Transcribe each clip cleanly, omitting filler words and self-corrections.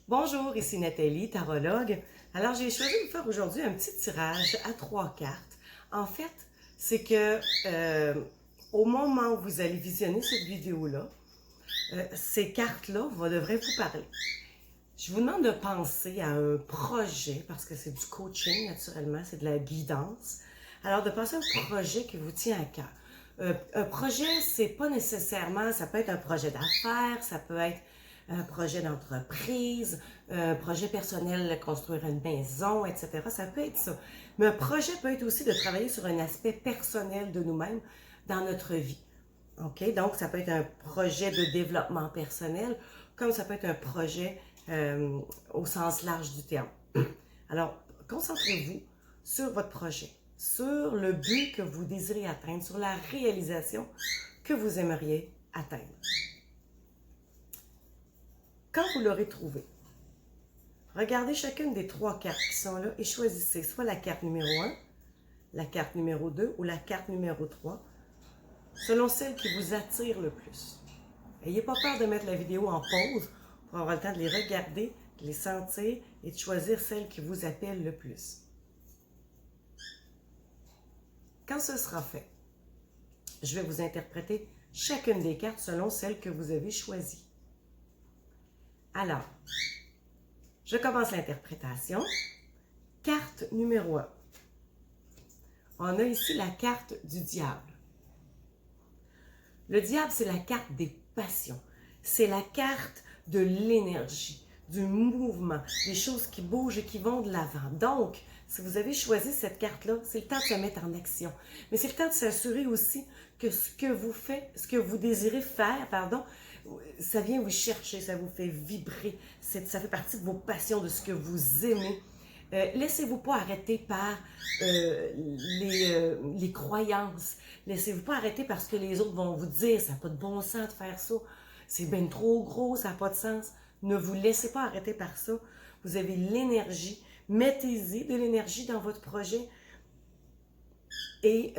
Bonjour, ici Nathalie, tarologue. Alors, j'ai choisi de faire aujourd'hui un petit tirage à 3 cartes. En fait, c'est que au moment où vous allez visionner cette vidéo-là, ces cartes-là devraient vous parler. Je vous demande de penser à un projet, parce que c'est du coaching, naturellement, c'est de la guidance. Alors, de penser à un projet qui vous tient à cœur. Un projet, c'est pas nécessairement, ça peut être un projet d'affaires, ça peut être un projet d'entreprise, un projet personnel, construire une maison, etc. Ça peut être ça. Mais un projet peut être aussi de travailler sur un aspect personnel de nous-mêmes dans notre vie. OK? Donc, ça peut être un projet de développement personnel, comme ça peut être un projet au sens large du terme. Alors, concentrez-vous sur votre projet, sur le but que vous désirez atteindre, sur la réalisation que vous aimeriez atteindre. Quand vous l'aurez trouvé, regardez chacune des 3 cartes qui sont là et choisissez soit la carte numéro 1, la carte numéro 2 ou la carte numéro 3, selon celle qui vous attire le plus. N'ayez pas peur de mettre la vidéo en pause pour avoir le temps de les regarder, de les sentir et de choisir celle qui vous appelle le plus. Quand ce sera fait, je vais vous interpréter chacune des cartes selon celle que vous avez choisie. Alors, je commence l'interprétation. Carte numéro 1. On a ici la carte du diable. Le diable, c'est la carte des passions. C'est la carte de l'énergie, du mouvement, des choses qui bougent et qui vont de l'avant. Donc, si vous avez choisi cette carte-là, c'est le temps de se mettre en action. Mais c'est le temps de s'assurer aussi que ce que vous faites, ce que vous désirez faire, ça vient vous chercher, ça vous fait vibrer. Ça fait partie de vos passions, de ce que vous aimez. Laissez-vous pas arrêter par les croyances. Laissez-vous pas arrêter parce que les autres vont vous dire « ça n'a pas de bon sens de faire ça, c'est bien trop gros, ça n'a pas de sens ». Ne vous laissez pas arrêter par ça. Vous avez l'énergie. Mettez-y de l'énergie dans votre projet. Et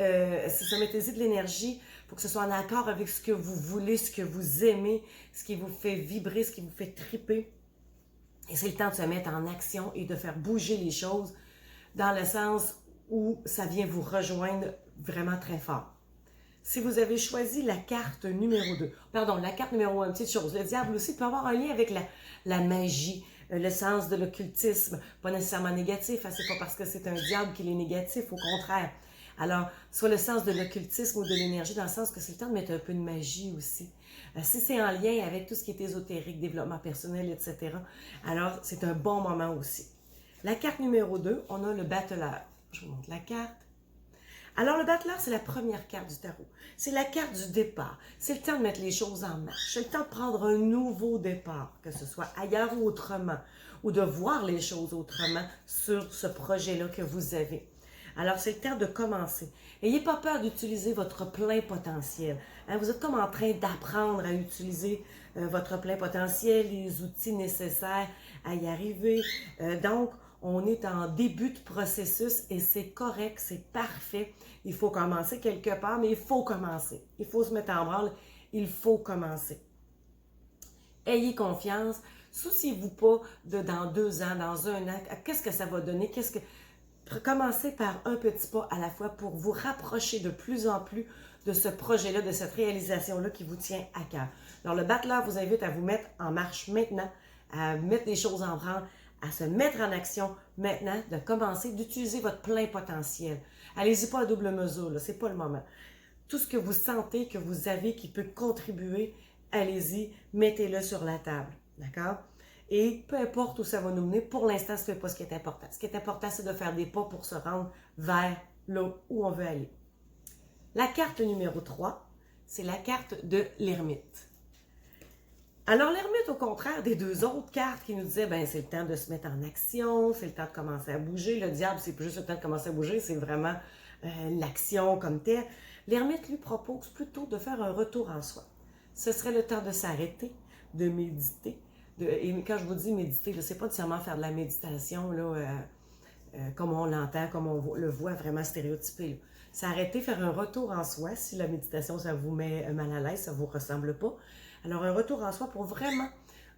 si ça mettez-y de l'énergie, il faut que ce soit en accord avec ce que vous voulez, ce que vous aimez, ce qui vous fait vibrer, ce qui vous fait triper. Et c'est le temps de se mettre en action et de faire bouger les choses dans le sens où ça vient vous rejoindre vraiment très fort. Si vous avez choisi la carte numéro 2, pardon, la carte numéro 1, petite chose, le diable aussi peut avoir un lien avec la magie, le sens de l'occultisme, pas nécessairement négatif, hein, c'est pas parce que c'est un diable qu'il est négatif, au contraire. Alors, soit le sens de l'occultisme ou de l'énergie, dans le sens que c'est le temps de mettre un peu de magie aussi. Si c'est en lien avec tout ce qui est ésotérique, développement personnel, etc., alors c'est un bon moment aussi. La carte numéro 2, on a le battleur. Je vous montre la carte. Alors, le battleur, c'est la première carte du tarot. C'est la carte du départ. C'est le temps de mettre les choses en marche. C'est le temps de prendre un nouveau départ, que ce soit ailleurs ou autrement, ou de voir les choses autrement sur ce projet-là que vous avez. Alors, c'est le temps de commencer. N'ayez pas peur d'utiliser votre plein potentiel. Hein, vous êtes comme en train d'apprendre à utiliser votre plein potentiel, les outils nécessaires à y arriver. Donc, on est en début de processus et c'est correct, c'est parfait. Il faut commencer quelque part, mais il faut commencer. Il faut se mettre en branle, il faut commencer. Ayez confiance. Souciez-vous pas de dans 2 ans, dans 1 an, qu'est-ce que ça va donner, Commencez par un petit pas à la fois pour vous rapprocher de plus en plus de ce projet-là, de cette réalisation-là qui vous tient à cœur. Alors, le battleur vous invite à vous mettre en marche maintenant, à mettre des choses en branle, à se mettre en action maintenant, de commencer, d'utiliser votre plein potentiel. Allez-y pas à double mesure, ce n'est pas le moment. Tout ce que vous sentez, que vous avez, qui peut contribuer, allez-y, mettez-le sur la table. D'accord? Et peu importe où ça va nous mener, pour l'instant, ce n'est pas ce qui est important. Ce qui est important, c'est de faire des pas pour se rendre vers là où on veut aller. La carte numéro 3, c'est la carte de l'ermite. Alors, l'ermite, au contraire des 2 autres cartes qui nous disaient, ben c'est le temps de se mettre en action, c'est le temps de commencer à bouger. Le diable, c'est plus juste le temps de commencer à bouger, c'est vraiment l'action comme telle. L'ermite lui propose plutôt de faire un retour en soi. Ce serait le temps de s'arrêter, de méditer. Et quand je vous dis méditer, ce n'est pas nécessairement faire de la méditation comme on l'entend, comme on le voit vraiment stéréotypé. S'arrêter, faire un retour en soi. Si la méditation, ça vous met mal à l'aise, ça ne vous ressemble pas. Alors, un retour en soi pour vraiment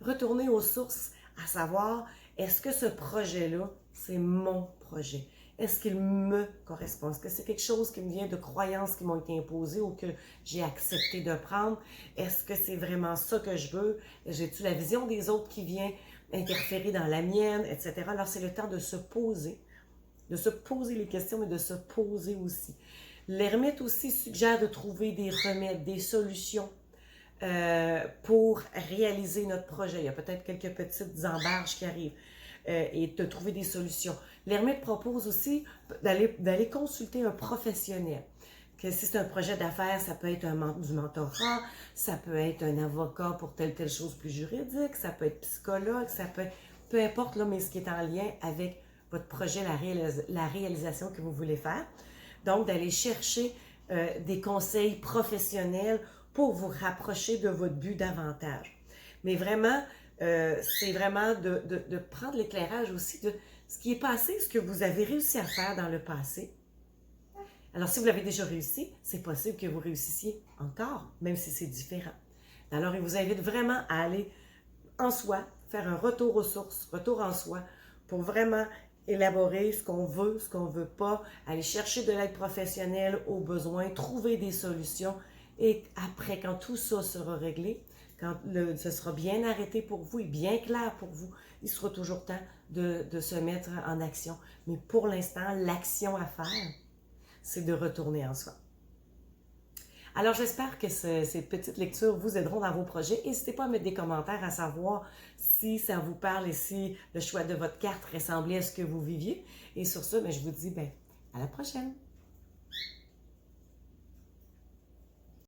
retourner aux sources à savoir, est-ce que ce projet-là, c'est mon projet? Est-ce qu'il me correspond? Est-ce que c'est quelque chose qui me vient de croyances qui m'ont été imposées ou que j'ai accepté de prendre? Est-ce que c'est vraiment ça que je veux? J'ai-tu la vision des autres qui vient interférer dans la mienne, etc. Alors, c'est le temps de se poser les questions, mais de se poser aussi. L'ermite aussi suggère de trouver des remèdes, des solutions pour réaliser notre projet. Il y a peut-être quelques petites embarges qui arrivent et de trouver des solutions. L'ermite propose aussi d'aller consulter un professionnel. Que si c'est un projet d'affaires, ça peut être du mentorat, ça peut être un avocat pour telle chose plus juridique, ça peut être psychologue, ça peut être, peu importe, là, mais ce qui est en lien avec votre projet, la réalisation que vous voulez faire. Donc, d'aller chercher des conseils professionnels pour vous rapprocher de votre but davantage. Mais vraiment, c'est vraiment de prendre l'éclairage aussi de ce qui est passé, ce que vous avez réussi à faire dans le passé. Alors, si vous l'avez déjà réussi, c'est possible que vous réussissiez encore, même si c'est différent. Alors, il vous invite vraiment à aller en soi, faire un retour aux sources, retour en soi, pour vraiment élaborer ce qu'on veut pas, aller chercher de l'aide professionnelle aux besoins, trouver des solutions. Et après, quand tout ça sera réglé, quand ce sera bien arrêté pour vous et bien clair pour vous, il sera toujours temps de se mettre en action. Mais pour l'instant, l'action à faire, c'est de retourner en soi. Alors, j'espère que ces petites lectures vous aideront dans vos projets. N'hésitez pas à mettre des commentaires à savoir si ça vous parle et si le choix de votre carte ressemblait à ce que vous viviez. Et sur ce, je vous dis à la prochaine!